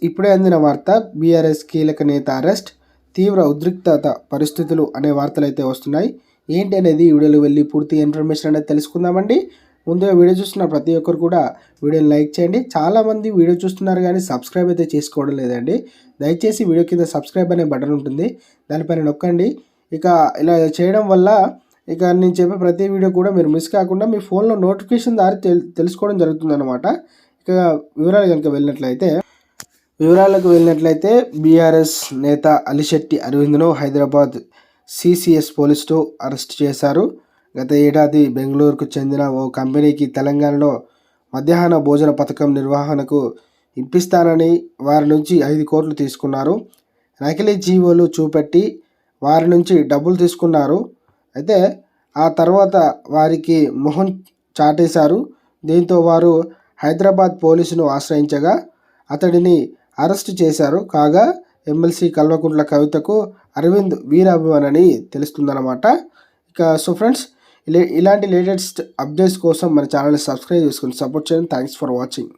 ఇప్పుడే అందిన వార్త, బీఆర్ఎస్ కీలక నేత అరెస్ట్, తీవ్ర ఉద్రిక్తత పరిస్థితులు అనే వార్తలు అయితే వస్తున్నాయి. ఏంటి అనేది వీడియోలో వెళ్ళి పూర్తి ఇన్ఫర్మేషన్ అనేది తెలుసుకుందామండి. ముందుగా వీడియో చూస్తున్న ప్రతి ఒక్కరు కూడా వీడియోని లైక్ చేయండి. చాలామంది వీడియో చూస్తున్నారు కానీ సబ్స్క్రైబ్ అయితే చేసుకోవడం లేదండి. దయచేసి వీడియో కింద సబ్స్క్రైబ్ అనే బటన్ ఉంటుంది, దానిపైన నొక్కండి. ఇక ఇలా చేయడం వల్ల ఇక నేను చెప్పే ప్రతి వీడియో కూడా మీరు మిస్ కాకుండా మీ ఫోన్లో నోటిఫికేషన్ ద్వారా తెలుసుకోవడం జరుగుతుందన్నమాట. ఇక వివరాలకు వెళ్ళినట్లయితే బీఆర్ఎస్ నేత అలిశెట్టి అరవింద్ను హైదరాబాద్ సిసిఎస్ పోలీసులు అరెస్ట్ చేశారు. గత ఏడాది బెంగళూరుకు చెందిన ఓ కంపెనీకి తెలంగాణలో మధ్యాహ్న భోజన పథకం నిర్వహణకు ఇప్పిస్తానని వారి నుంచి 5 కోట్లు తీసుకున్నారు. నకిలీ జీవోలు చూపెట్టి వారి నుంచి డబ్బులు తీసుకున్నారు. అయితే ఆ తర్వాత వారికి మొహం చాటేశారు. దీంతో వారు హైదరాబాద్ పోలీసును ఆశ్రయించగా అతడిని అరెస్ట్ చేశారు. కాగా ఎమ్మెల్సీ కల్వకుంట్ల కవితకు అరవింద్ వీరాభిమానని తెలుస్తుందన్నమాట. ఇక సో ఫ్రెండ్స్, ఇలాంటి లేటెస్ట్ అప్డేట్స్ కోసం మన ఛానల్ని సబ్స్క్రైబ్ చేసుకొని సపోర్ట్ చేయండి. Thanks for watching.